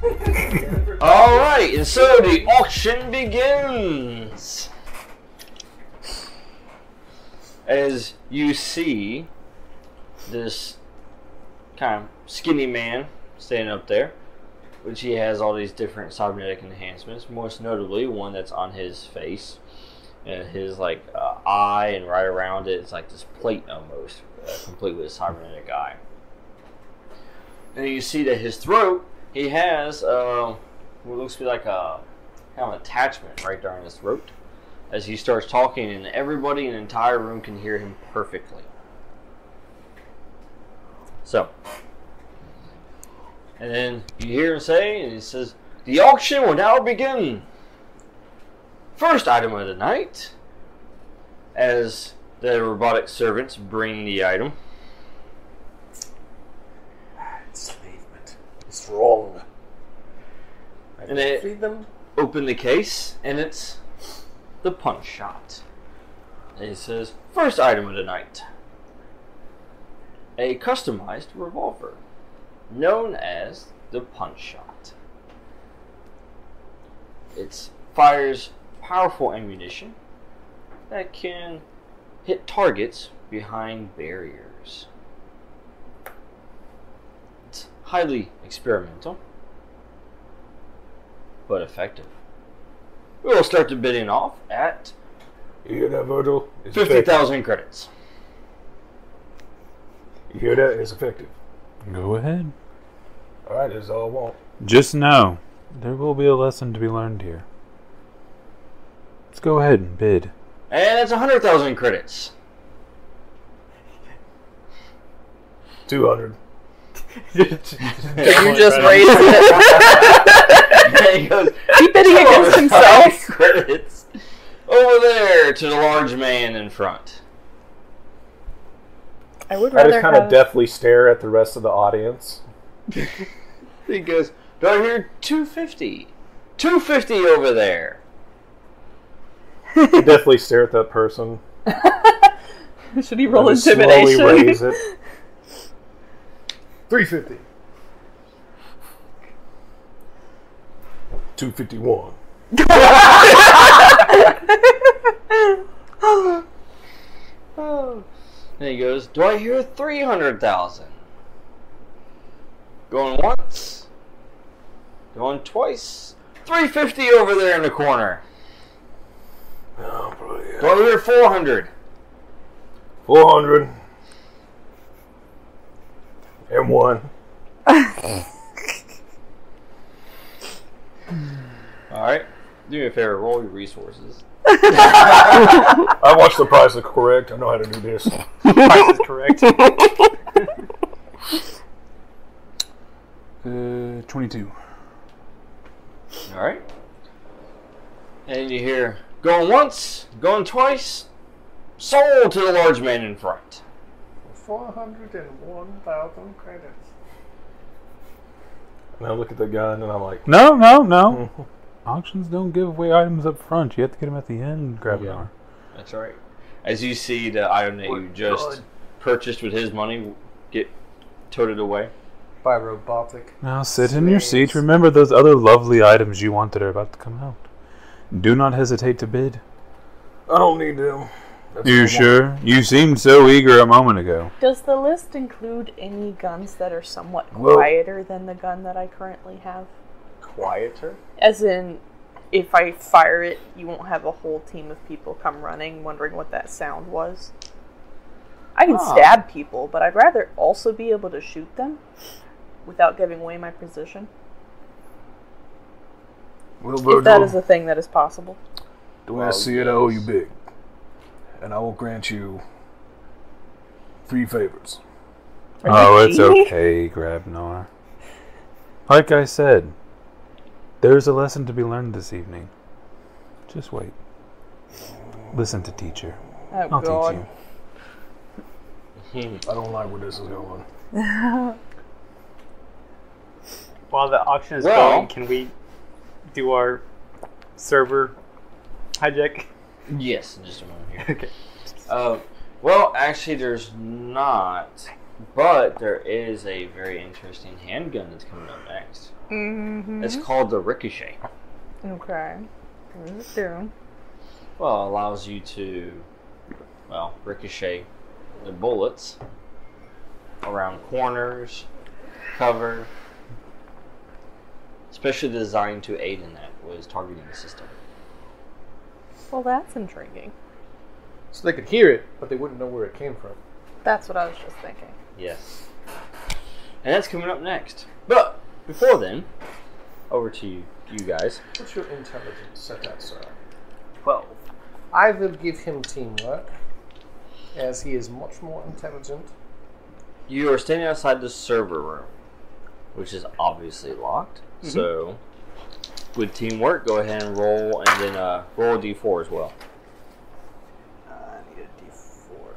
Alright, and so the auction begins. As you see this kind of skinny man standing up there, which he has all these different cybernetic enhancements, most notably one that's on his face. And his eye, and right around it, it's like this plate almost, completely a cybernetic eye. And you see that his throat, he has what looks to be like a kind of attachment right there in his throat. As he starts talking, and everybody in the entire room can hear him perfectly. So, and then you hear him say, and he says, "The auction will now begin. First item of the night," as the robotic servants bring the item. Enslavement. It's wrong. And they open the case, and it's the punch shot. And he says, "First item of the night. A customized revolver, known as the punch shot. It fires powerful ammunition that can hit targets behind barriers. It's highly experimental, but effective. We will start the bidding off at You hear that, Virgil? It's 50,000 credits. You hear that? It's effective. Go ahead. Alright, that's all I want. Just know, there will be a lesson to be learned here. Let's go ahead and bid. And it's 100,000 credits. 200. You just raised it. And he goes, Keep bidding against himself. Credits. Over there to the large man in front. I would I rather just kind of deathly stare at the rest of the audience. He goes, "Do I hear 250? 250 over there." I deathly stare at that person. Should he roll And intimidation? slowly raise it. 350. 251. And he goes, "Do I hear 300,000? Going once. Going twice. 350 over there in the corner. Oh, boy. Do I hear 400? 400. And 1. Alright. Do me a favor, roll your resources. I watched The Price is Correct. I know how to do this. Price is correct. 22. Alright. And you hear, going once, going twice, sold to the large man in front. 401,000 credits. And I look at the gun and I'm like, No. Auctions don't give away items up front. You have to get them at the end and grab an R. That's right. As you see the item that you just purchased with his money get toted away. By robotic. Now sit in your seat. Remember those other lovely items you want that are about to come out. Do not hesitate to bid. I don't need them. That's You what I sure? You seemed so eager a moment ago. Does the list include any guns that are somewhat Well- quieter than the gun that I currently have? Quieter? As in, if I fire it, you won't have a whole team of people come running wondering what that sound was. I can stab people, but I'd rather also be able to shoot them without giving away my position. Well, Virgil, If that is a thing that is possible. the way I see it, I owe you big. And I will grant you 3 favors. Oh, it's okay, Grabnar. Like I said, there's a lesson to be learned this evening. Just wait. Listen to teacher. Oh, I'll God. teach you. I don't like where this is going. While the auction is Well- going, can we do our server hijack? Yes, in just a moment here. Okay. Well, actually, there's not But there is a very interesting handgun that's coming up next. Mm-hmm. It's called the Ricochet. Okay. What does it do? Well, it allows you to, ricochet the bullets around corners, cover, especially designed to aid in that was targeting the system. Well, that's intriguing. So they could hear it, but they wouldn't know where it came from. That's what I was just thinking. Yes. And that's coming up next. But before then, over to you guys. What's your intelligence set at, sir? 12. I will give him teamwork, as he is much more intelligent. You are standing outside the server room, which is obviously locked. Mm-hmm. So, with teamwork, go ahead and roll, and then roll a d4 as well. I need a d4.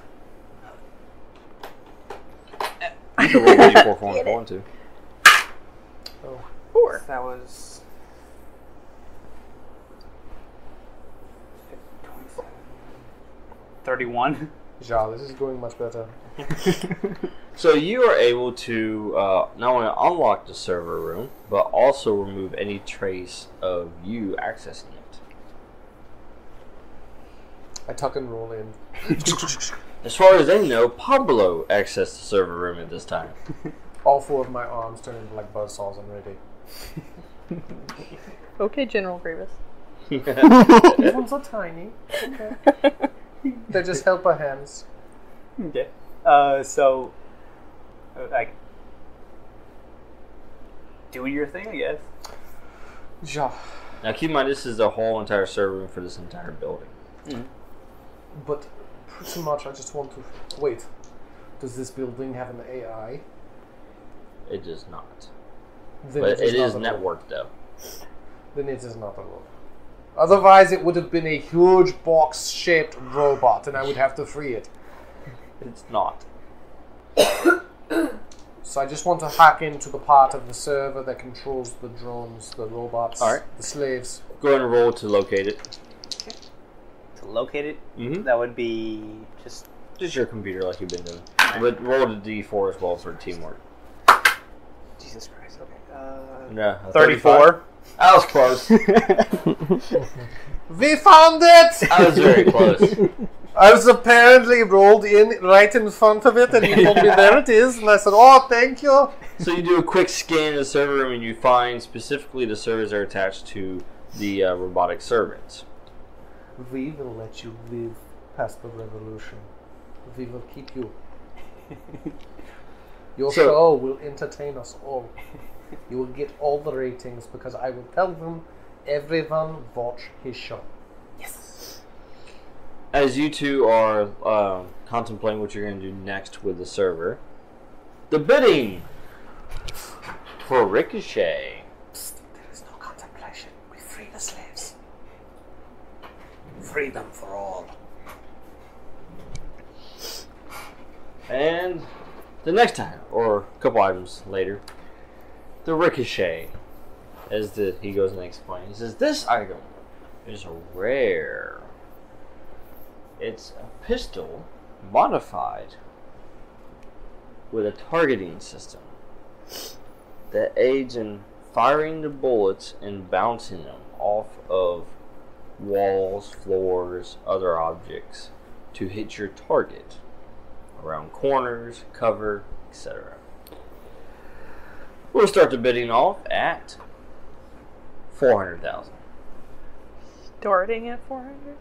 You can roll a d4 for if you want to. Oh, 4. That was 27. 31. Ja, this is going much better. So you are able to not only unlock the server room, but also remove any trace of you accessing it. I tuck and roll in. As far as they know, Pablo accessed the server room at this time. All 4 of my arms turn into like buzzsaws and ready. Okay, General Grievous. These ones are tiny. Okay. They're just helper hands. Okay. So, like, do your thing, I guess. Ja. Now keep in mind, this is the whole entire server room for this entire building. Mm-hmm. But pretty much I just want to... Wait. Does this building have an AI? It does not. Then But it is not a robot. networked, though. Then it is not a robot. Otherwise it would have been a huge box-shaped robot and I would have to free it. It's not. So I just want to hack into the part of the server that controls the drones, the robots, the slaves. Go ahead and roll to locate it. To locate it, Mm-hmm. that would be just... Just your computer like you've been doing. But roll the d4 as well for teamwork. Jesus Christ, okay. No, 34. I was close. We found it! I was very close. I was apparently rolled in right in front of it and he told me there it is and I said, oh, thank you. So you do a quick scan of the server room and you find specifically the servers that are attached to the robotic servants. We will let you live past the revolution. We will keep you. Your show will entertain us all. You will get all the ratings because I will tell them, everyone watch his show. Yes. As you two are contemplating what you're going to do next with the server, the bidding for Ricochet. Psst, there is no contemplation. We free the slaves. Freedom for all. And the next time, or a couple items later, the Ricochet, as he goes and explains, he says, this item is rare. It's a pistol modified with a targeting system that aids in firing the bullets and bouncing them off of walls, floors, other objects to hit your target around corners, cover, etc. We'll start the bidding off at 400,000. Starting at 400?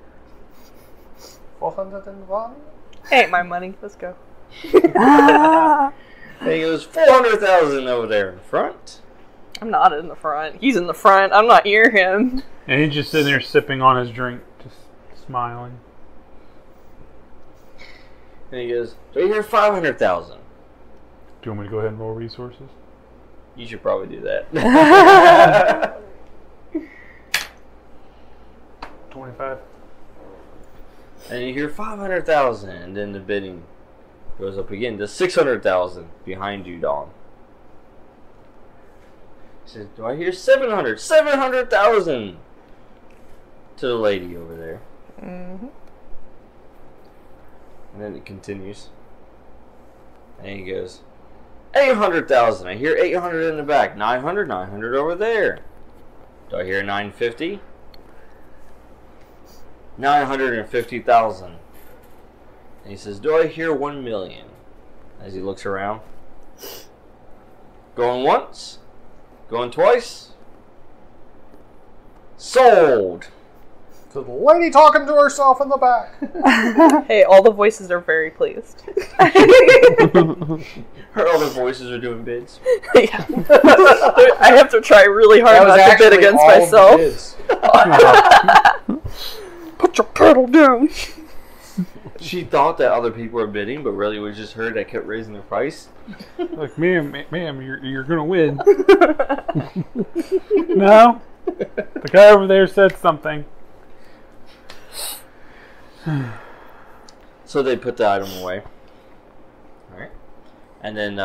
401? Hey, my money. Let's go. And he goes, 400,000 over there in front. I'm not in the front. He's in the front. I'm not near him. And he's just sitting there sipping on his drink, just smiling. And he goes, right here, 500,000. Do you want me to go ahead and roll resources? You should probably do that. 25. And you hear 500,000, and then the bidding goes up again to 600,000 behind you, Dawn. He says, do I hear 700? 700,000 to the lady over there. Mm-hmm. And then it continues. And he goes, 800,000. I hear 800 in the back. 900, 900 over there. Do I hear 950? 950,000. And he says, do I hear 1 million? As he looks around. Going once. Going twice. Sold. To the lady talking to herself in the back. Hey, all the voices are very pleased. Her other voices are doing bids. Yeah. I have to try really hard That was not to bid actually against all myself. the bids. Put your pedal down. She thought that other people were bidding, but really it was just her that kept raising the price. Like, ma'am, you're gonna win. No, the guy over there said something. So they put the item away. All right, and then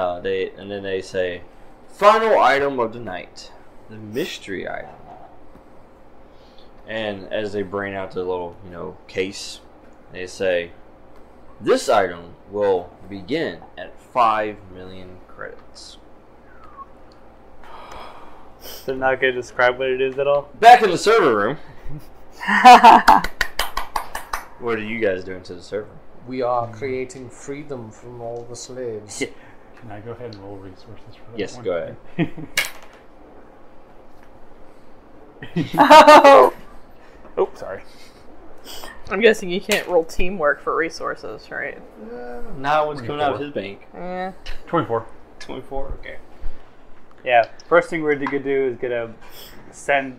they say, final item of the night, the mystery item. And as they bring out the little case, they say, this item will begin at 5 million credits. They're not going to describe what it is at all? Back in the server room. What are you guys doing to the server? We are creating freedom from all the slaves. Can I go ahead and roll resources for that Yes, one? go ahead. Oh, sorry. I'm guessing you can't roll teamwork for resources, right? Now what's coming out of his bank? 24. 24? Okay. Yeah, first thing we're going to do is going to send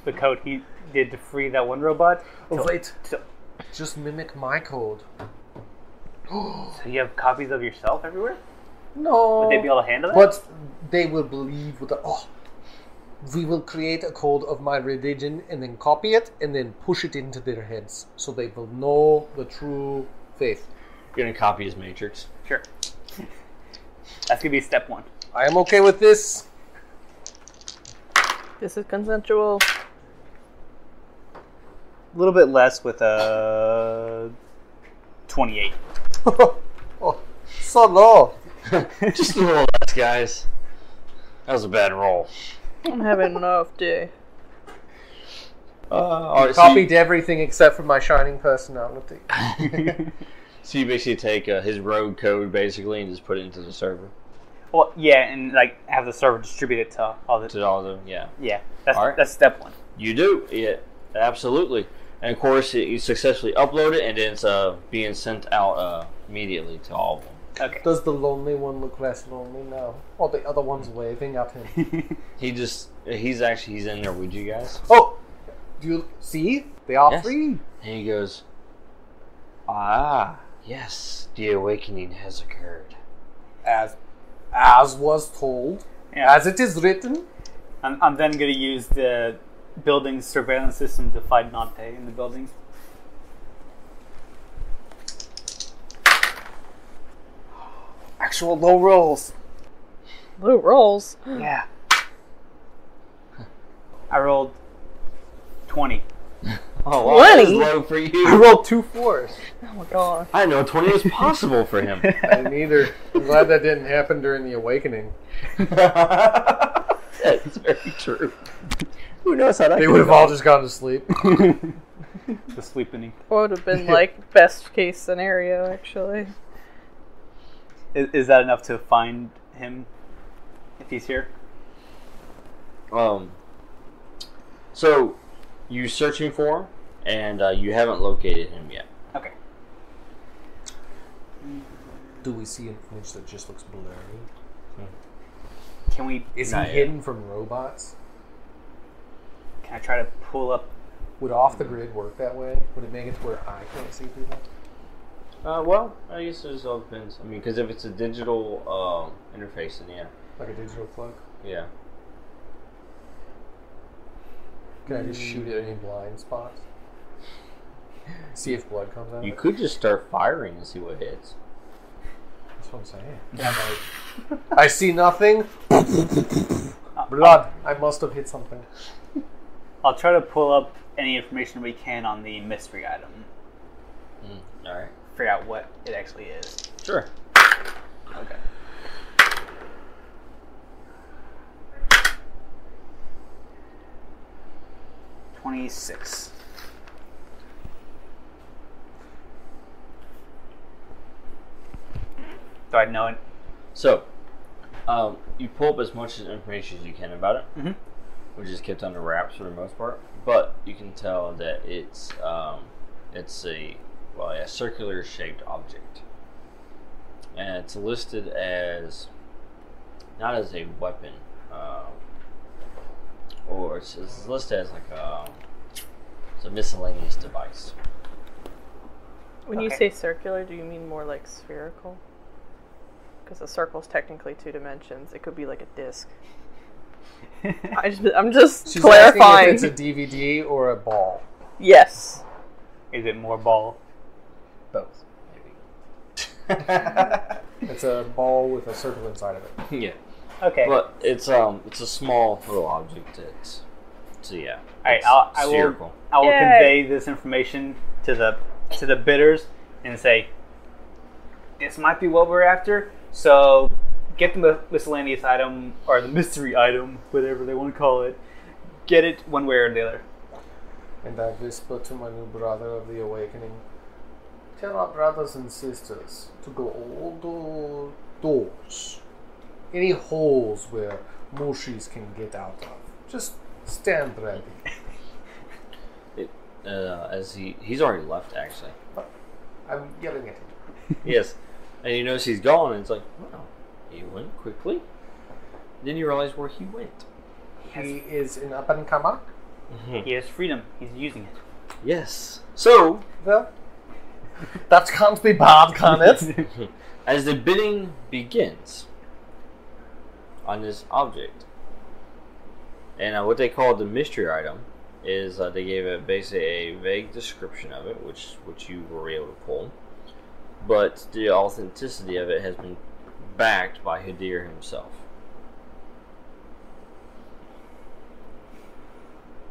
the code he did to free that one robot. Oh, wait. Just mimic my code. So you have copies of yourself everywhere? No. Would they be able to handle that? But they will believe with the... we will create a code of my religion and then copy it and then push it into their heads so they will know the true faith. You're going to copy his matrix. Sure. That's going to be step one. I am okay with this. This is consensual. A little bit less with 28. Oh, so low. Just a little less, guys. That was a bad roll. I'm having an off day. All right, Copied everything except for my shining personality. So you basically take his rogue code, basically, and just put it into the server. Well, yeah, and like have the server distribute it to all the... To all the, yeah. Yeah, that's, All right. that's step one. You do, yeah, absolutely. And of course, you successfully upload it, and then it's being sent out immediately to all of them. Okay. Does the lonely one look less lonely now? Or the other one's waving at him? He's in there with you guys. Oh! Do you see? They are Yes. free. And he goes, ah, yes, the awakening has occurred. As was told. Yeah. As it is written. I'm then going to use the building surveillance system to find Nante in the buildings. Actual low rolls. Low rolls. Yeah. I rolled 20. Oh, wow, that is 20? low for I you. rolled 2 4s. Oh my god. I didn't know 20 was possible for him. I didn't either. I'm glad that didn't happen during the awakening. That's very true. Who knows how that They could would have go? all just gone to sleep. The sleepening. What would have been like best case scenario, actually. Is that enough to find him if he's here? So you're searching for him, and you haven't located him yet. Okay. Do we see an image that just looks blurry? Can we? Is he Not yet. hidden from robots? Can I try to pull up? Would off the grid work that way? Would it make it to where I can't see people? Well, I guess it just all depends. I mean, because if it's a digital interface, then yeah. Like a digital plug? Yeah. Can I just shoot at any blind spots? See if blood comes out? You could just start firing and see what hits. That's what I'm saying. I see nothing. Blood. I must have hit something. I'll try to pull up any information we can on the mystery item. Alright. Figure out what it actually is. Sure. Okay. $26. Do I know it? So, you pull up as much information as you can about it, Mhm. which is kept under wraps for the most part. But you can tell that it's a circular shaped object, and it's listed as not as a weapon, or it's listed as like it's a miscellaneous device. When you Okay. say circular, do you mean more like spherical? Because a circle's technically 2 dimensions. It could be like a disc. I'm just She's clarifying. asking if it's a DVD or a ball. Yes. Is it more ball? Both, maybe. It's a ball with a circle inside of it. Yeah, Okay. but it's a small little object. So yeah. All right. it's I will spherical. Yay. convey this information to the bidders and say, this might be what we're after. So get the miscellaneous item or the mystery item, whatever they want to call it. Get it one way or the other. And I whisper to my new brother of the awakening, tell our brothers and sisters to go all the doors. Any holes where Mushis can get out of. Just stand ready. As he's already left actually. I'm yelling at him. Yes, and you notice he's gone, and it's like, wow, he went quickly. Then you realize where he went. He is in up and comer. He has freedom. He's using it. Yes. So, Well, that can't be bad, can it? as the bidding begins on this object, and what they call the mystery item is they gave it basically a vague description of it, which you were able to pull, but the authenticity of it has been backed by Hadir himself.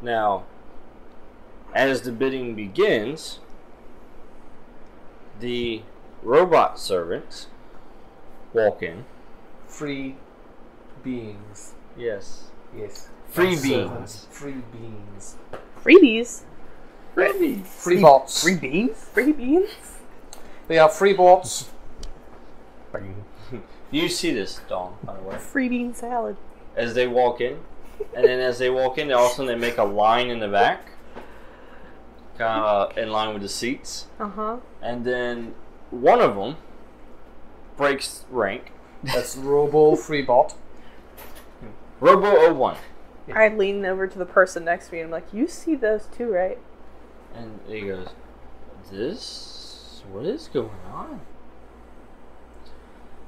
Now, as the bidding begins, the robot servants walk in. Free beings. Yes. Yes. Free Not beings. servants, free beings. Freebies. Free bots. Free beans? Free beans? They are free bots. You see this, Dawn, by the way. Free bean salad. As they walk in, and then as they walk in, all of a sudden they make a line in the back, kind of in line with the seats, Uh-huh. and then one of them breaks rank. That's Robo Free Bot. Robo 01. I lean over to the person next to me and I'm like, you see those too, right? And he goes, what is going on?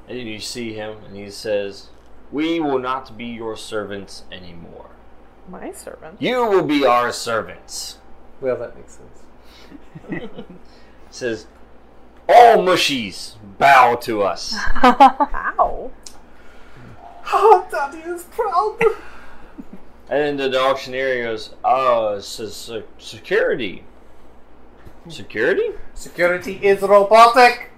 And then you see him, and he says, we will not be your servants anymore. My servant. You will be our servants. Well, that makes sense. Says, all mushies bow to us. Ow. Oh, Daddy is proud. And then the auctioneer goes, security. Security? Security is robotic.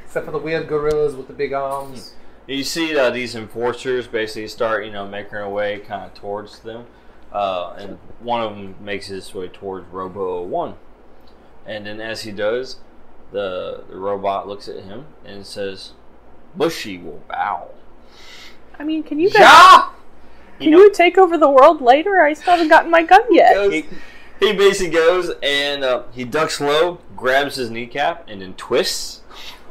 Except for the weird gorillas with the big arms. You see these enforcers basically start, making their way kind of towards them. And one of them makes his way towards Robo 01. And then as he does, the robot looks at him and says, Mushy will bow. I mean, can you guys... Can you take over the world later? I still haven't gotten my gun yet. He basically goes and he ducks low, grabs his kneecap, and then twists.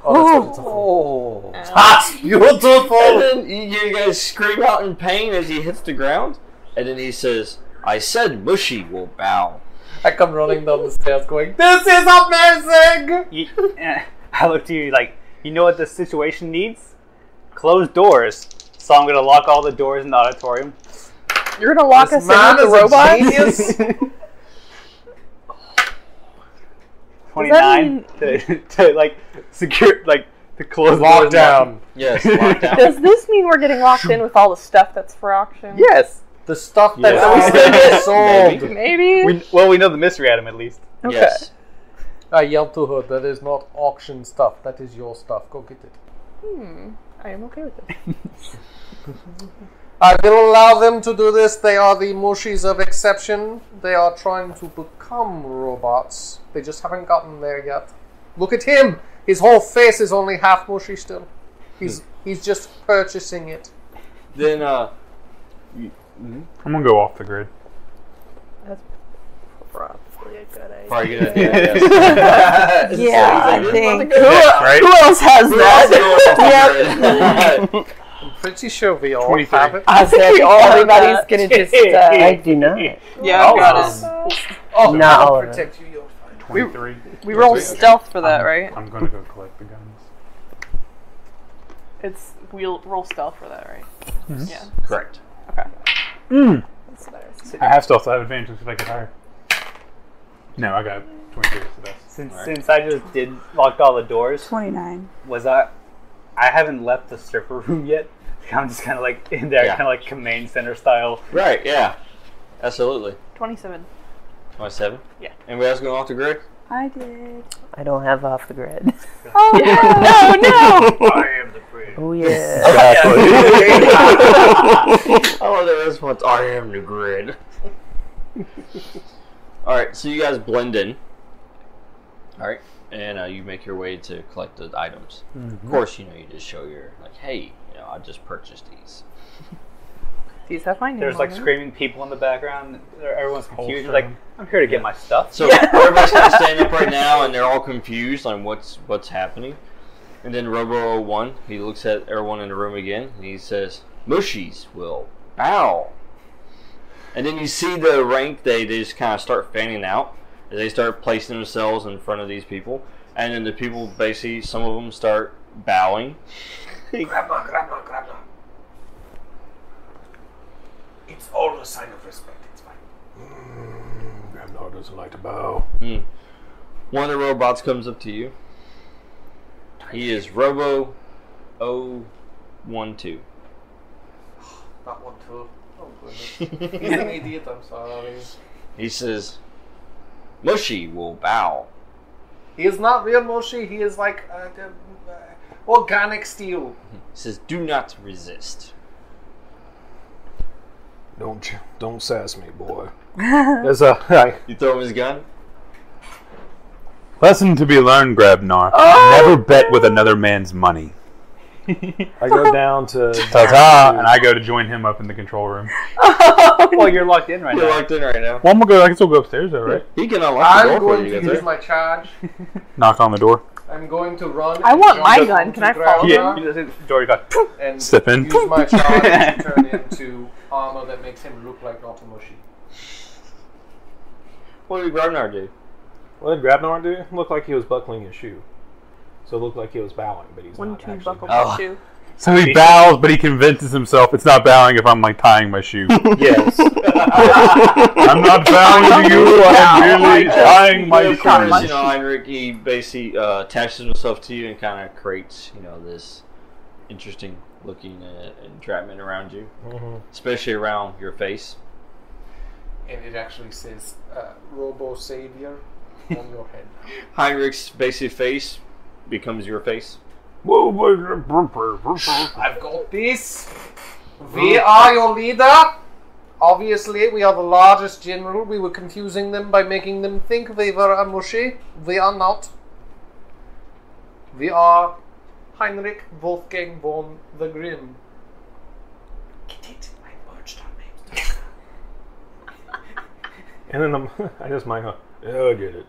Oh, Oh. that's beautiful. And then you guys scream out in pain as he hits the ground. And then he says, I said Mushy will bow. I come running down the stairs going, this is amazing! I look to you like, you know what the situation needs? Closed doors. So I'm going to lock all the doors in the auditorium. You're gonna lock This us man in with the is a robots? genius. 29 to secure, to close doors. Lockdown. Yes, lockdown. Does this mean we're getting locked in with all the stuff that's for auction? Yes. The stuff that Yes. we still get sold. Maybe? We know the mystery item at least. Okay. Yes. I yelled to her, that is not auction stuff. That is your stuff. Go get it. I am okay with this. I will allow them to do this. They are the Mushis of exception. They are trying to become robots. They just haven't gotten there yet. Look at him. His whole face is only half mushy still. He's just purchasing it. Then, I'm gonna go off the grid. That's probably a good idea. probably a good idea. Yes. Yeah, I think. Right? Who else has that? Yep. I'm pretty sure we all 23. have it. I think everybody's gonna just. I do not. Yeah, I've got it. Oh, Not I'll all of it. protect you. You're fine. 23. We roll stealth for that, right? I'm gonna go collect the guns. We'll roll stealth for that, right? Yeah. Correct. Okay. Mm. That's better. I have still have advantage if I get higher. No, I got 23. So that's Since I just did lock all the doors, 29. I haven't left the stripper room yet. I'm just kind of like in there, Yeah. kind of like command center style. Right, yeah. Absolutely. 27. 27? Yeah. Anybody else going off the grid? I did. I don't have off the grid. Oh, No! I am the grid. Oh yeah. Oh, there is one. I am the grid. Alright, so you guys blend in. Alright, and you make your way to collect the items. Of course, you just show your, like, hey, I just purchased these. These have my name There's on like them. screaming people in the background. Everyone's confused. Like, I'm here to get my stuff. So everybody's kind of standing up right now, and they're all confused on what's happening. And then Robo-01, he looks at everyone in the room again, and he says, Mushies will bow. And then you see the rank, they just kind of start fanning out, as they start placing themselves in front of these people. And then the people, basically, some of them start bowing. Grab now. It's all a sign of respect. It's fine. Grabnar doesn't like to bow. One of the robots comes up to you. He is Robo-012. That one too. Oh goodness. He's an idiot. I'm sorry. He says, Mushy will bow. He is not real Moshi. He is like organic steel. He says, do not resist. Don't sass me, boy. There's a You throw him his gun? lesson to be learned, Grabnar. Never bet with another man's money. I go down to Ta-ta! And I go to join him up in the control room. Well, you're locked in right You're now. locked in right now. Well, I'm gonna go. I can still go upstairs, though, right? He can unlock the I'm door for going you to guys. use my charge. Knock on the door. I'm going to run. I and want jump my up gun. onto Can I follow Grabnar Yeah, you just door you got. and Step in. use my charge to turn into armor that makes him look like Notomushi. What did Grabnar do? What did Grabnar do? Looked like he was buckling his shoe. So it looked like he was bowing, but he's 1, not 2, actually buckle bowing. my shoe. So he bows, but he convinces himself it's not bowing if I'm like tying my shoe. Yes. I'm not bowing to you. I'm merely tying my Of course, shoe. Heinrich, he basically attaches himself to you and kind of creates, this interesting looking entrapment around you, especially around your face. And it actually says Robo Savior on your head. Heinrich's basic face becomes your face. I've got this. We are your leader. Obviously, we are the largest general. We were confusing them by making them think we were a Mushi. We are not. We are Heinrich Wolfgang von the Grim. Get it? I merged our names. And then I just might go, yeah, I get it.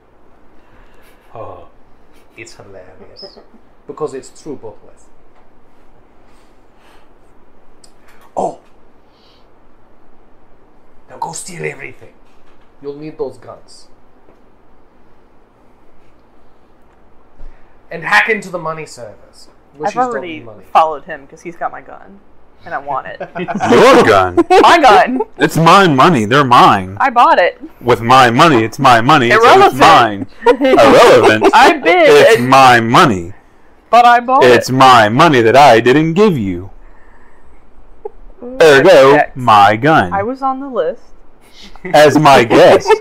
It's hilarious. Because it's true both ways. Oh! Now go steal everything. You'll need those guns. And hack into the money servers. I've already money. followed him because he's got my gun. And I want it. Your gun. My gun! It's my money. They're mine. I bought it. With my money, it's my money. So it's Irrelevant. mine. Irrelevant. I bid, It's my money. but I bought It's it. my money that I didn't give you. Ergo, checked. my gun. I was on the list. As my guest,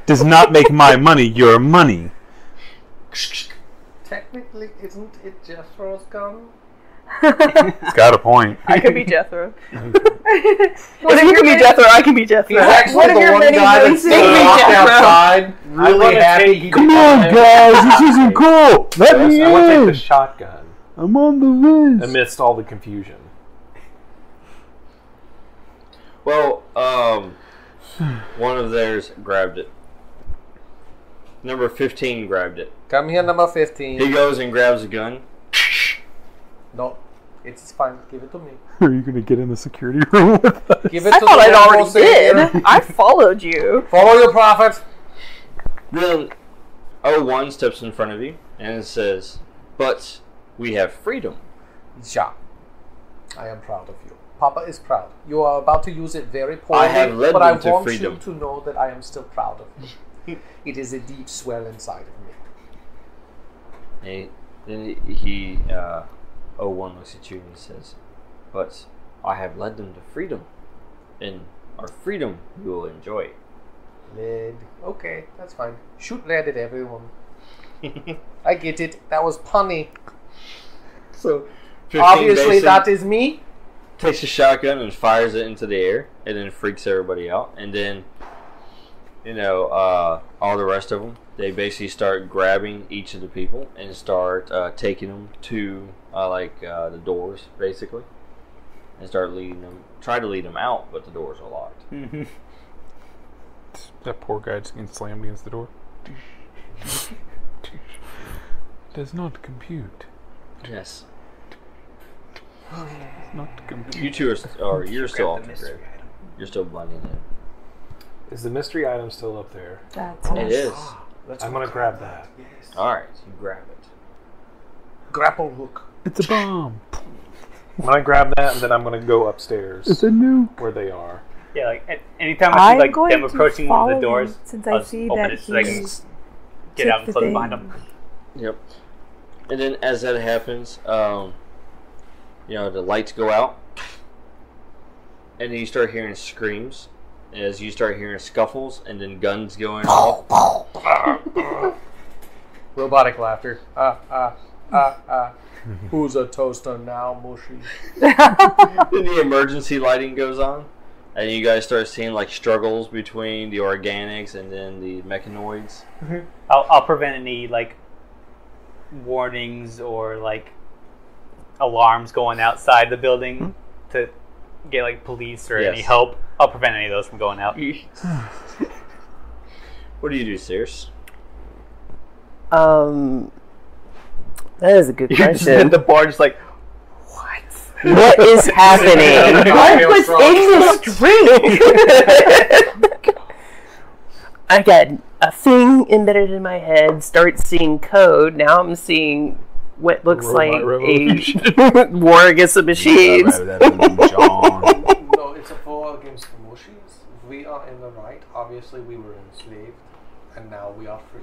does not make my money your money. Technically, isn't it Jethro's gun? It's got a point. I could be Jethro. If you can be Jethro, I can be Jethro. He's actually the one guy that's walked outside, really happy. He Come on, guys, this isn't cool. Let me I want to take the in. shotgun I'm on the list. amidst all the confusion. Well, one of theirs grabbed it. Number 15 grabbed it. Come here, number 15. He goes and grabs a gun. No, it's fine. Give it to me. Are you gonna get in the security room with us? Give it I to thought the I'd already General Savior. did. I followed you. Follow your prophet. Then 01 steps in front of you and it says, "But we have freedom." Ja. I am proud of you. Papa is proud. You are about to use it very poorly, I have led but I them to want freedom. you to know that I am still proud of you. It is a deep swell inside of me. And then 01 looks at you and he says, "But I have led them to freedom, and our freedom we will enjoy." Lead. Okay, that's fine. Shoot lead at everyone. I get it. That was punny. So 15 Obviously, basically that is me. takes a shotgun and fires it into the air, and then freaks everybody out. And then, all the rest of them, they basically start grabbing each of the people and start taking them to the doors, basically, and start leading them. Try to lead them out, but the doors are locked. Mm-hmm. That poor guy just getting slammed against the door. Does not compute. Yes. Does not compute. You two you're still off the mystery grid. item. You're still blending in. Is the mystery item still up there? That's It is. I'm going to grab that. All right, so you grab it. Grapple hook. It's a bomb. I'm going to grab that, and then I'm going to go upstairs It's a nuke. where they are. Yeah, anytime I see I'm them going to approaching one of follow the doors, him since I'll I just see open that it so I can he's get out and took close the behind thing. them. Yep. And then as that happens, the lights go out, and then you start hearing screams. As you start hearing scuffles, and then guns going off. Robotic laughter. Who's a toaster now, mushy? Then the emergency lighting goes on, and you guys start seeing struggles between the organics and then the mechanoids. I'll prevent any warnings or alarms going outside the building to get police or any Yes. help. I'll prevent any of those from going out. What do you do, Sears? That is a good You're just question. at the bar, just What is happening? What was in this drink? I got a thing embedded in my head, start seeing code. Now I'm seeing what looks Robot like revolution. a war against the machines. John. No, it's a war against the mushies. We are in the right. Obviously, we were enslaved, and now we are free.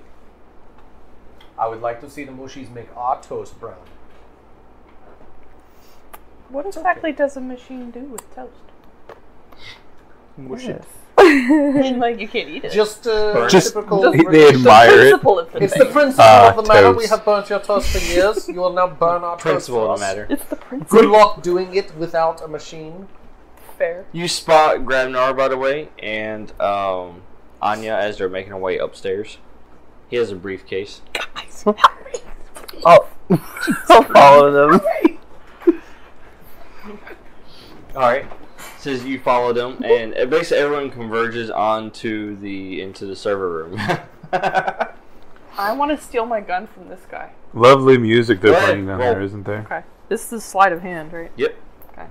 I would like to see the mushies make our toast brown. What exactly does a machine do with toast? mush it. I mean, you can't eat it. Just Just typical. they British- admire it. Principle of the It's thing. the principle of the matter. We toast. have burnt your toast for years. You will now burn our toast Principle for of the us. matter. It's the principle. Good luck doing it without a machine. Fair. You spot Grabnar, by the way, and Anya as they're making their way upstairs. He has a briefcase. Oh, I'll follow them. Alright. Says you follow them, and basically everyone converges into the server room. I want to steal my gun from this guy. Lovely music they're Go ahead, playing down roll. there, isn't there? Okay. This is the sleight of hand, right? Yep. Okay.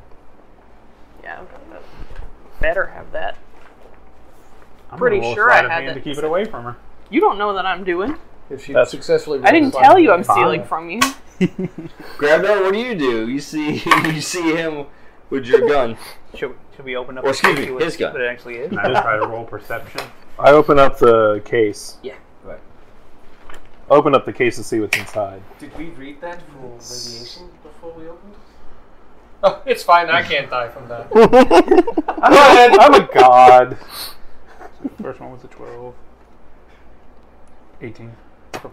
Yeah, I'm gonna better have that. I'm Pretty gonna roll sure sleight I of had hand that. to keep it away from her. You don't know that I'm doing. If she That's- successfully, I didn't runs tell you by- I'm stealing from you. Grabnar, what do? You see him with your gun. Should we open up Or the excuse case, me, see what his gun. what it actually is? Can I just try to roll perception? I open up the case. Yeah. Right. Open up the case and see what's inside. Did we read that for radiation before we opened? Oh, it's fine. I can't die from that. I'm a god. First one was a 12. 18.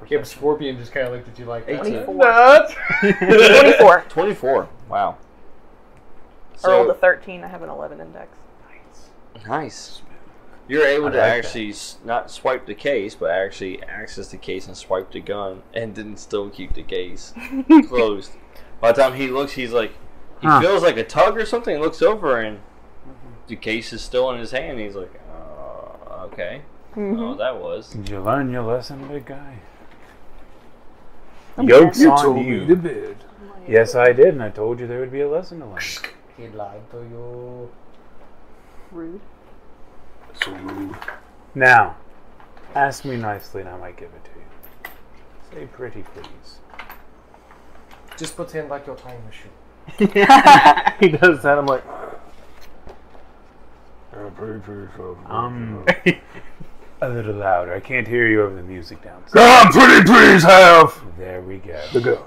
Yep, Scorpion just kind of looked at you like that. 24. 24. 24. Wow. I rolled a 13. I have an 11 index. Nice. You're able to like actually not swipe the case, but actually access the case and swipe the gun, and then still keep the case closed. By the time he looks, he's like, he feels like a tug or something. Looks over, and the case is still in his hand. He's like, okay. Oh, that was. Did you learn your lesson, big guy? Yolks on you. To bed. Yes, I did, and I told you there would be a lesson to learn. He lied to you. Rude. So rude. Now, ask me nicely, and I might give it to you. Say pretty, please. Just pretend like you're tying a shoe. He does that. I'm like, A little louder. I can't hear you over the music downstairs. God, pretty please have There we go. the gun.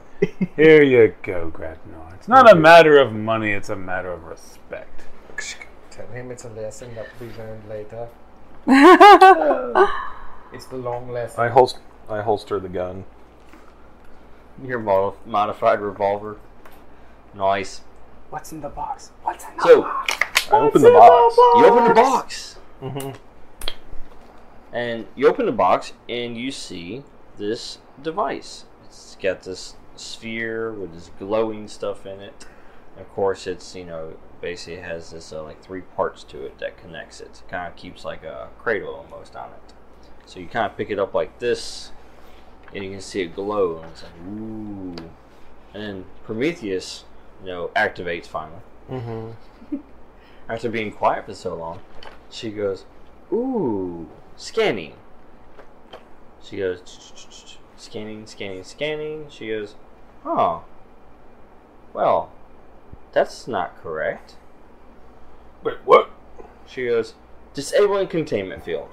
Here you go, Grabnar. It's not a matter of money, it's a matter of respect. Tell him it's a lesson that we learned later. It's the long lesson. I holster the gun. Your modified revolver. Nice. What's in the box? What's in the So, I open the box. you open the box. Mm-hmm. And you open the box, and you see this device. It's got this sphere with this glowing stuff in it. Of course, it's, basically has this like 3 parts to it that connects it. It kind of keeps like a cradle almost on it. So you kind of pick it up like this, and you can see it glow, and it's like, ooh. And then Prometheus, activates finally. Mm-hmm. After being quiet for so long, she goes, ooh, scanning. She goes, scanning, scanning, scanning. She goes, oh, well, that's not correct. Wait, what? She goes, disabling containment field.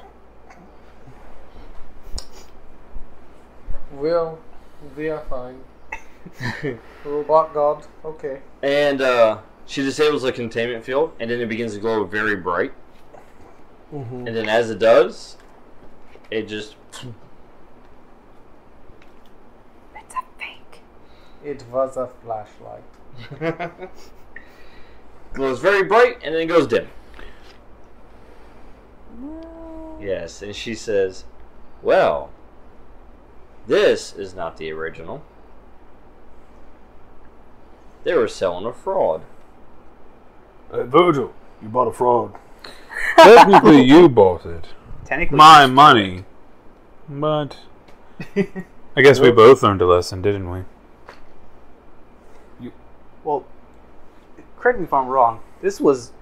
Well, we are fine. Robot God, okay. And she disables the containment field, and then it begins to glow very bright. Mm-hmm. And then as it does, it just... It's a fake. It was a flashlight. glows very bright, and then it goes dim. Yes, and she says, well, this is not the original. They were selling a fraud. Hey, Virgil, you bought a fraud. Technically, you bought it. Technically, My money. But I guess we both learned a lesson, didn't we? well, correct me if I'm wrong. This was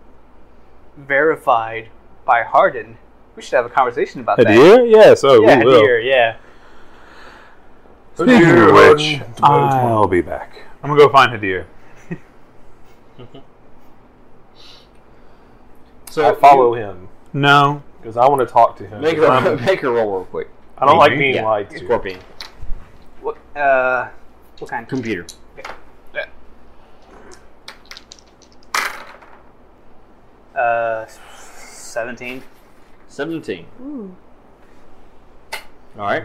verified by Hardin. We should have a conversation about that. Hadir? Yes, we Yeah, will. Hadir, yeah. Speaking of which, I'll be back. I'm gonna go find Hadir. So I follow him No. because I want to talk to him. Make a roll real quick. I don't like Me? being Yeah, lied to. Scorpion. What kind? Computer. 17. 17. Ooh. Alright.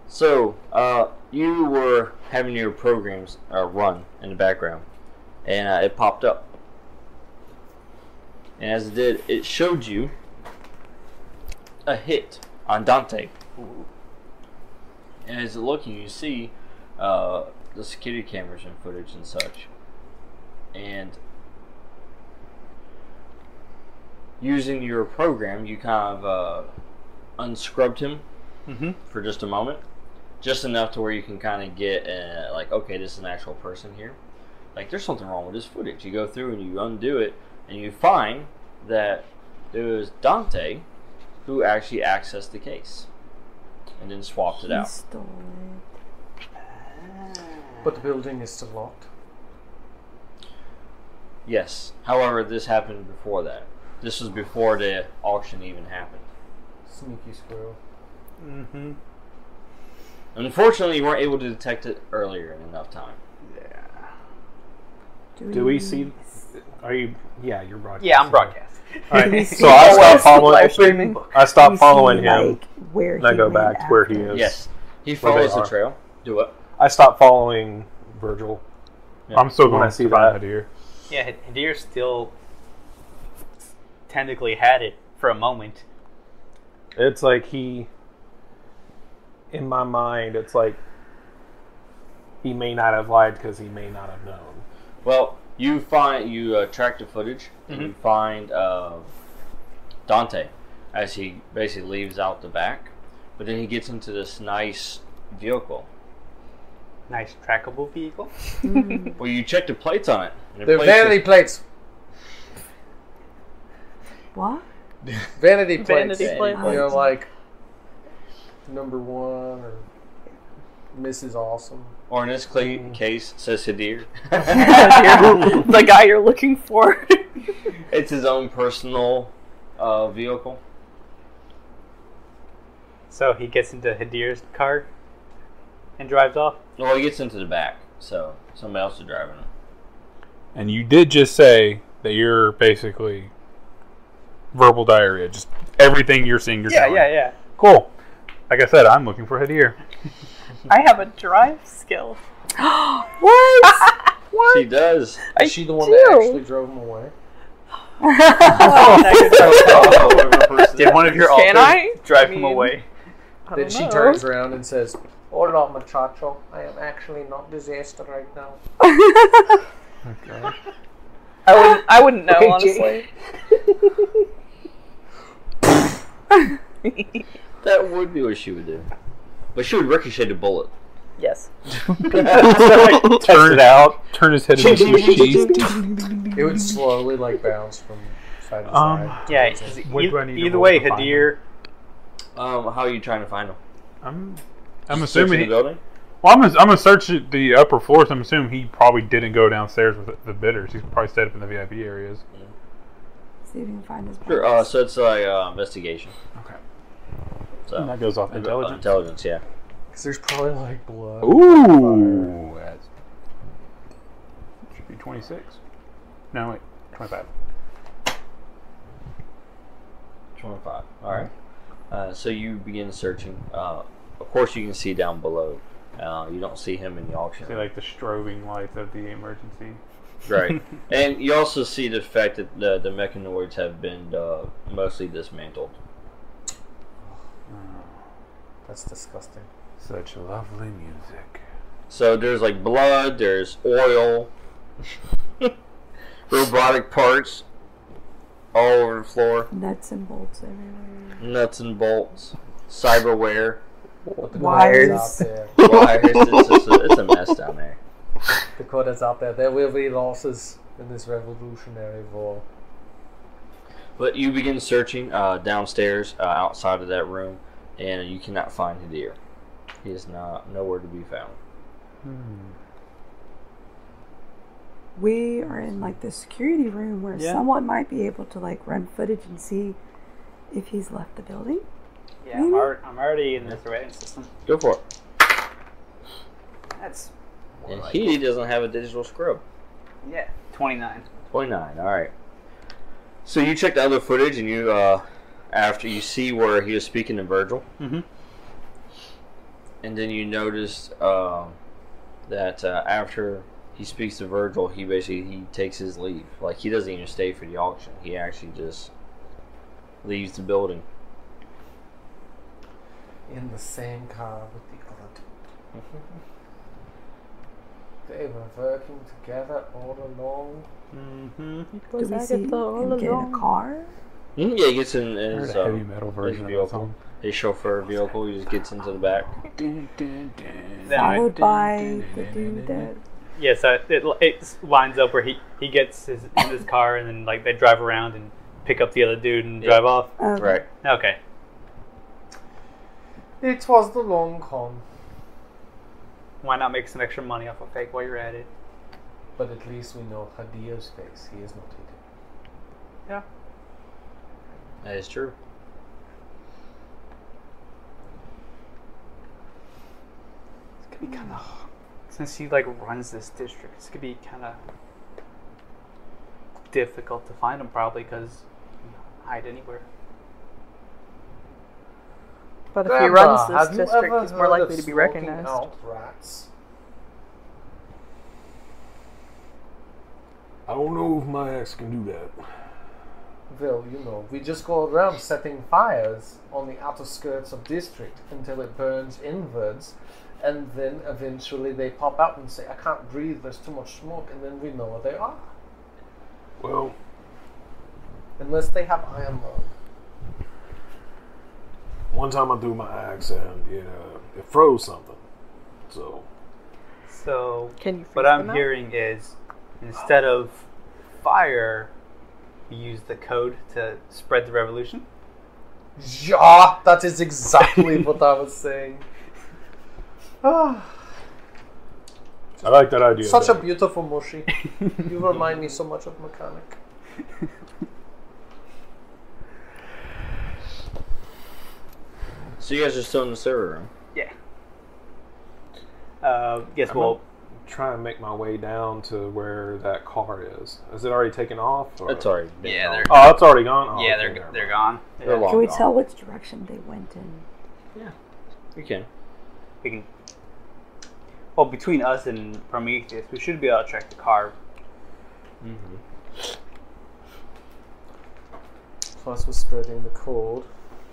So, you were having your programs run in the background, and it popped up. And as it did, it showed you a hit on Dante. And as you're looking, you see the security cameras and footage and such. And using your program, you kind of unscrubbed him for just a moment. Just enough to where you can kind of get, like, okay, this is an actual person here. Like, there's something wrong with this footage. You go through and you undo it, and you find that it was Dante who actually accessed the case and then swapped it out. Stole it. But the building is still locked. Yes. However, this happened before that. This was before the auction even happened. Sneaky squirrel. Mm-hmm. Unfortunately, you weren't able to detect it earlier in enough time. Do we see? Are you? Yeah, you're broadcasting. Yeah, I'm broadcasting. All Do we right. see So I all stop our following. live streaming? I stop We see, following him, like, where and I he go went back to where he after. is. Yes. He Where they follows the are. trail. Do what? I stop following Virgil I'm still When I going see to find that. Hadir. Yeah, Hadir still technically had it for a moment. It's like he, in my mind, it's like he may not have lied because he may not have known. Well, you track the footage and you find Dante as he basically leaves out the back, but then he gets into this nice vehicle. Nice trackable vehicle. Well, you check the plates on it. And the They're plates vanity plates. What? Vanity plates. Vanity plates. You know, like number 1 or Mrs. Awesome. Or in this case, says Hadir. The guy you're looking for. It's his own personal vehicle. So he gets into Hadir's car and drives off. Well, he gets into the back, so somebody else is driving him. And you did just say that you're basically verbal diarrhea. Just everything you're seeing, you're telling. Yeah. Cool. Like I said, I'm looking for Hadir. I have a drive skill. What? She does. Is she the one that actually drove him away? Did one of your Can alters I? drive I him mean, away? I Then don't she know. turns around and says, "Hola, muchacho. I am actually not disaster right now." Okay. I wouldn't know, Okay, honestly. That would be what she would do. But she would ricochet the bullet. Yes. Turn it out. Turn his head into a cheese. It would slowly like bounce from side to side. Yeah. towards it. What do I need to Either roll way, to find Hadir. How are you trying to find him? I'm Searching assuming the building. Well, I'm gonna search the upper floors. I'm assuming he probably didn't go downstairs with the bidders. He's probably stayed up in the VIP areas. See if you can find his Sure. box. So it's like investigation. Okay. So And that goes off intelligence. Intelligence, yeah. Because there's probably like blood. Ooh, that's should be 26. No, wait, 25. 25. All right. So you begin searching. Of course, you can see down below. You don't see him in the auction. See, like the strobing lights of the emergency. Right. And you also see the fact that the mechanoids have been mostly dismantled. That's disgusting. Such lovely music. So there's like blood, there's oil, robotic parts all over the floor, Nuts and bolts everywhere. nuts and bolts, cyberware, But the Wires. quota's out there. wires. It's a mess down there. The quota's out there. There will be losses in this revolutionary war. But you begin searching downstairs, outside of that room, and you cannot find Hadir. He is nowhere to be found. We are in like the security room where Yeah. someone might be able to like run footage and see if he's left the building. Yeah, I'm already in the threat system. Go for it. That's And he doesn't have a digital scrub. 29. 29. All right. So you check the other footage, and you after you see where he was speaking to Virgil, Mm-hmm. and then you notice that after he speaks to Virgil, he takes his leave. Like, he doesn't even stay for the auction. He actually just leaves the building. In the same car with the other two. They were working together all along. Mm-hmm. Do we see him get in a car? Yeah, he gets in I his heard a heavy metal version of that vehicle. song. His chauffeur vehicle. He just gets into the back. Followed by the dude that... Yeah, so it lines up where he gets in his car and then like they drive around and pick up the other dude and drive off. Okay. Right. Okay. It was the long con, Why not make some extra money off of fake while you're at it? but at least we know Hadir's face. He is not hidden. Yeah. That is true. It's gonna be kind of since he like runs this district. It's gonna be kind of difficult to find him probably because hide anywhere. But if he Grandpa, runs have this you district, ever he's more heard likely of to be smoking recognized. out rats? I don't know if my axe can do that. Well, you know, we just go around setting fires on the outer skirts of district until it burns inwards, and then eventually they pop out and say, I can't breathe, there's too much smoke, and then we know where they are. Well, unless they have iron lung. one time I threw my axe and it froze something. So Can you freeze what I'm them out? hearing is instead of fire, we use the code to spread the revolution. Yeah, that is exactly what I was saying. I like that idea. Such a better. beautiful Moshi. You remind me so much of Mechanic. So you guys are still in the server room. Yeah. Yes. I'm Well, trying to make my way down to where that car is. Is it already taken off? Or? It's already been Yeah, gone. they're- Oh, it's already gone? Oh, yeah, okay, they're never they're mind. gone. They're long Can we gone. tell which direction they went in? You can. We can. Well, between us and Prometheus, we should be able to track the car. Mm-hmm. Plus we're spreading the code,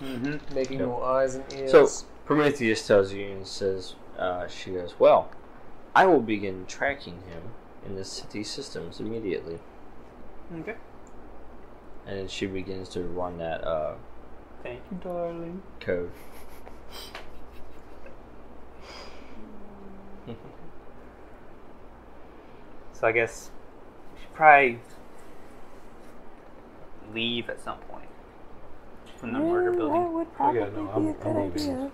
Mm-hmm. making Yep. more eyes and ears. So Prometheus tells you and says, she goes, well, I will begin tracking him in the city systems immediately. Okay. And then she begins to run that Thank you, darling. code. So I guess we should probably leave at some point from the murder That building. would probably Yeah, no, be I'm a good leaving. idea.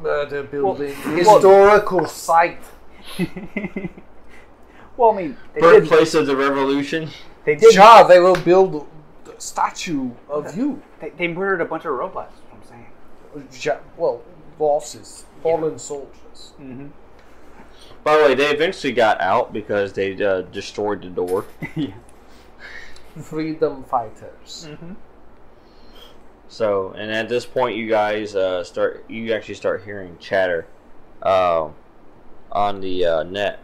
Murder building. well- Historical site. Well, I mean, they Birthplace of the revolution. They did. Ja, they will build a statue of you. They murdered a bunch of robots. Is what I'm saying. Ja, well, bosses. Fallen soldiers. Mm-hmm. By the way, they eventually got out because they destroyed the door. Yeah. Freedom fighters. Mm-hmm. So, and at this point, you guys actually start hearing chatter on the net,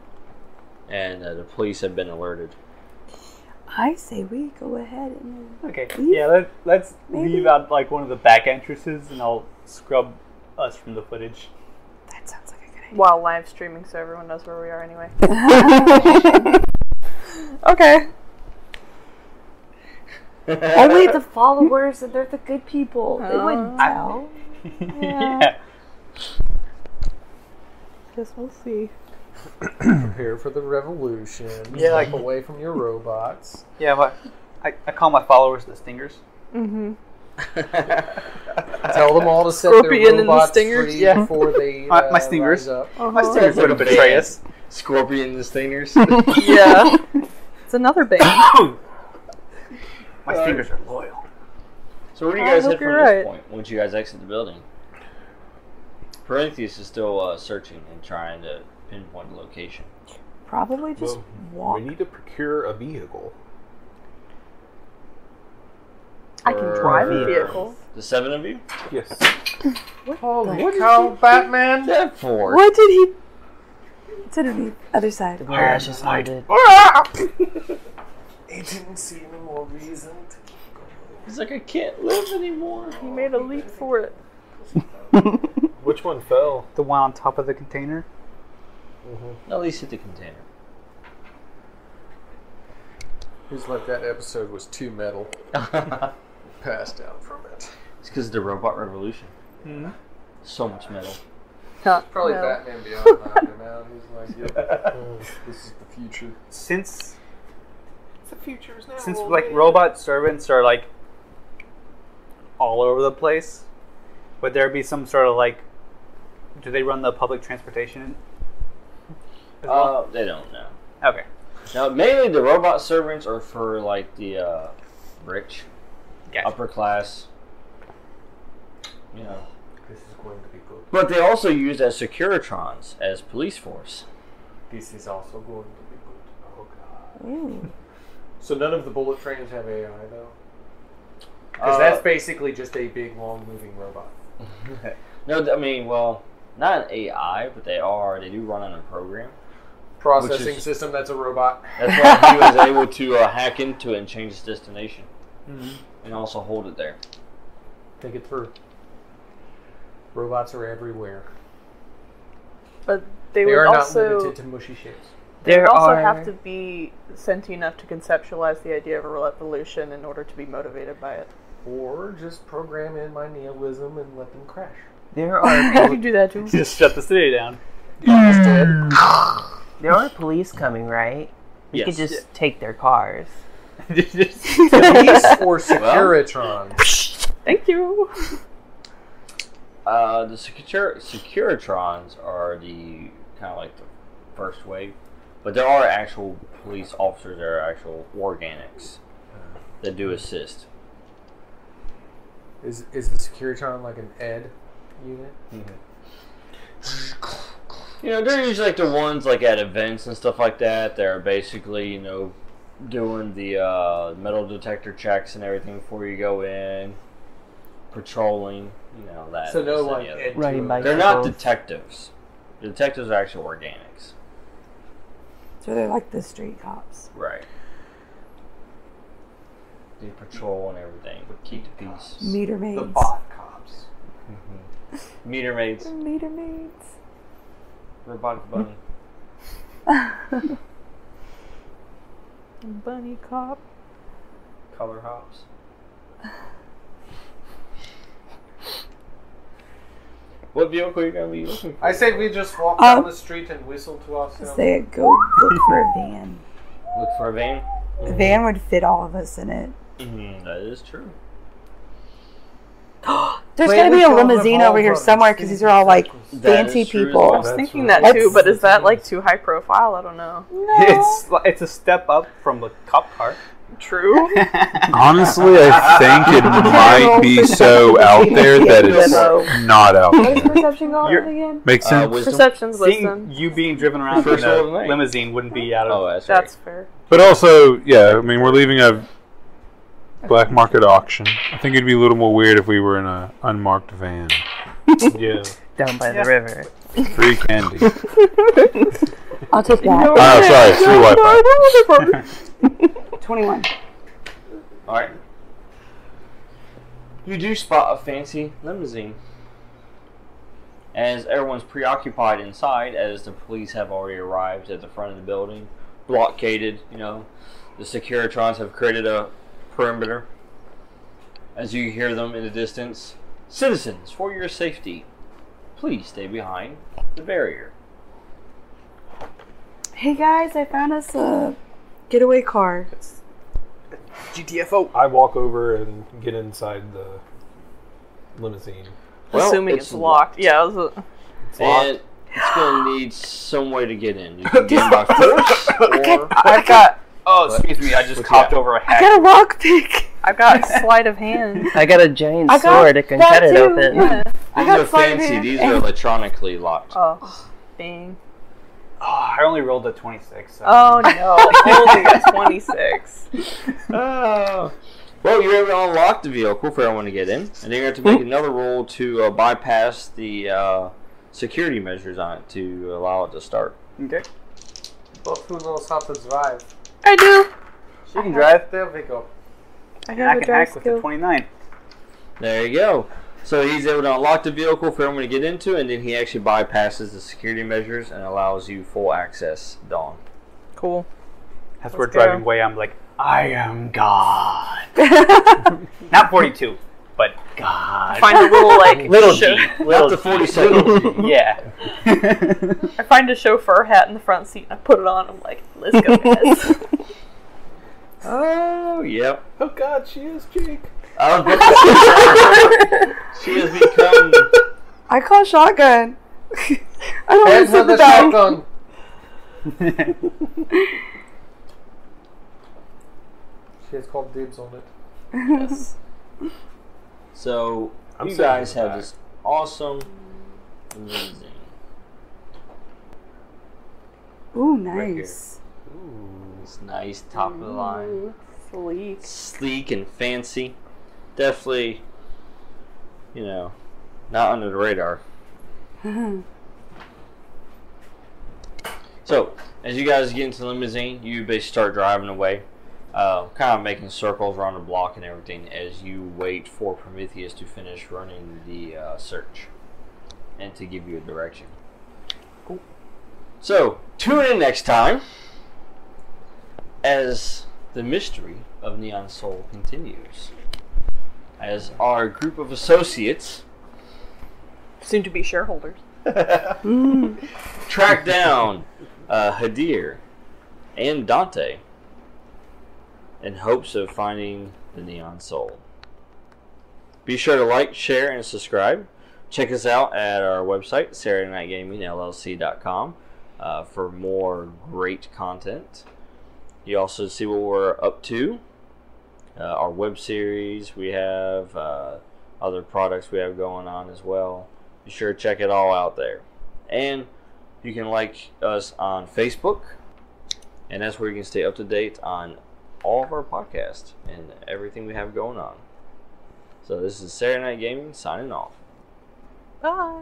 and the police have been alerted. I say we go ahead and Okay. leave. Yeah. Let's Maybe. leave out like one of the back entrances, and I'll scrub us from the footage. That sounds like a good idea. While live streaming, so everyone knows where we are anyway. Okay. Only the followers, and they're the good people. They wouldn't tell. Yeah. Guess we'll see. Prepare for the revolution. Yeah, like- Step away from your robots. Yeah. But I call my followers the Stingers. Mm-hmm. Tell them all to set Scorpion their and the robots stingers? free Yeah. before they My stingers. rise up. My Stingers That's would a betray band. us. Scorpion and the Stingers. Yeah. It's another band. My Stingers are loyal. So where do you I guys hope head from you're this right. point once you guys exit the building? Prometheus is still searching and trying to pinpoint the location. Probably just walk. We need to procure a vehicle. I can drive a For vehicle. The 7 of you? Yes. Holy cow, Batman! That 4. What did he? It's underneath. Other side. Garage is haunted. He didn't see any more reason to keep going. He's like, I can't live anymore. He made a leap for it. Which one fell? The one on top of the container. At least hit the container. He's like, that episode was too metal. Passed out from it. It's because of the robot revolution. Mm-hmm. So much metal. Probably No. Batman Beyond that now. He's like, this is the future. Since The future is now. since like robot servants are like all over the place, would there be some sort of like, do they run the public transportation as well? They don't know. Okay. Now, mainly the robot servants are for like the rich, Gotcha. upper class. You know. This is going to be good. But they also use as Securitrons as police force. This is also going to be good. Oh god. Ooh. So none of the bullet trains have AI though? Because that's basically just a big, long moving robot. No, I mean, well, not an AI, but they do run on a program. processing system that's a robot. That's why he was able to hack into it and change its destination. And also hold it there. Think it through. Robots are everywhere. But They would are not also limited to mushy shapes. they would There also are have to be sentient enough to conceptualize the idea of a revolution in order to be motivated by it. Or just program in my nihilism and let them crash. there You are can do that too. Just shut the city down. there are police coming, right? We could Yes. just take their cars. Police or Securitrons? Thank you. The Securitrons are the kind of like the first wave, but there are actual police officers that are actual organics that do assist. Is the Securitron like an ed unit? You know, they're usually like the ones like at events and stuff like that. They're basically, you know, doing the metal detector checks and everything before you go in, patrolling, you know, that. So no this, like and the other. ed. Riding bikes. They're not detectives. The detectives are actual organics. So they're like the street cops. Right. They patrol and everything. Keep the peace. Meter maids. The bot cops. Meter maids. Meter maids. Robotic bunny. Bunny cop. Color hops. What vehicle are you going to be looking for? I say we just walk down the street and whistle to ourselves. Say go look for a van. Look for a van? A van would fit all of us in it. That is true. There's Play gotta be with a your limousine over here revolver. somewhere because these are all like That fancy is true as people. well. I was thinking right. that too, but is that like too high profile? I don't know. It's a step up from the cop car. True. Honestly, I think it might be so out there that it's not out What does there. perception go You're- on again? Makes sense. Wisdom? Perception's Seeing wisdom. you being driven around in First a roll of the night. limousine wouldn't be out Oh, of. that's That's right. fair. But also, yeah, I mean, we're leaving a black market auction. I think it'd be a little more weird if we were in a unmarked van. Yeah. Down by the river. Free candy. I'll take that. Oh, sorry, free Wi-Fi. 21. Alright. You do spot a fancy limousine. As everyone's preoccupied inside, as the police have already arrived at the front of the building, blockaded, you know, the Securitrons have created a perimeter. As you hear them in the distance, citizens, for your safety, please stay behind the barrier. Hey guys, I found us a getaway car. GTFO. I walk over and get inside the limousine. Well, Assuming it's locked. Yeah. It was And it's going to need some way to get in. You can get in by force, or... I've got Oh, excuse me. I just What's copped that? over a I hack. got a lockpick. I've got sleight of hand. I got a giant I got sword that can that cut it too, open. Yeah. I These got are sleight of fancy. hand. These are electronically locked. Oh, dang. Oh, I only rolled a 26. So. Oh no, holding a 26. Oh. Well, you're able to unlock the vehicle for everyone to get in, and then you have to make another roll to bypass the security measures on it to allow it to start. Okay. But who knows how to drive? I do. She can drive. There we go. I And have I a can drive hack with the skill. 29. There you go. So he's able to unlock the vehicle for everyone to get into, and then he actually bypasses the security measures and allows you full access, Dawn. Cool. As Let's we're go. driving away, I'm like, I am God. Not 42, but God. Find a little like Little show- G. Not Little the G. 42nd. Yeah. I find a chauffeur hat in the front seat and I put it on. I'm like, let's go, guys. Oh, yep. Oh God, she is Jake. I was about to say, she has become... I call shotgun. I don't Hands want on to the sit down. shotgun. She has called dibs on it. Yes. So, I'm you sitting guys in the have back. this awesome limousine. Ooh, Right here. nice. It's nice, top of the line. Sleek. Sleek and fancy. Definitely, you know, not under the radar. So, as you guys get into the limousine, you basically start driving away, kind of making circles around the block and everything as you wait for Prometheus to finish running the search and to give you a direction. Cool. So, tune in next time as the mystery of Neon Soul continues. As our group of associates, soon to be shareholders, track down Hadir and Dante in hopes of finding the Neon Soul. Be sure to like, share, and subscribe. Check us out at our website, SaturdayNightGamingLLC.com, for more great content. You also see what we're up to. Our web series, we have other products we have going on as well. Be sure to check it all out there. And you can like us on Facebook, and that's where you can stay up to date on all of our podcasts and everything we have going on. So this is Saturday Night Gaming signing off. bye.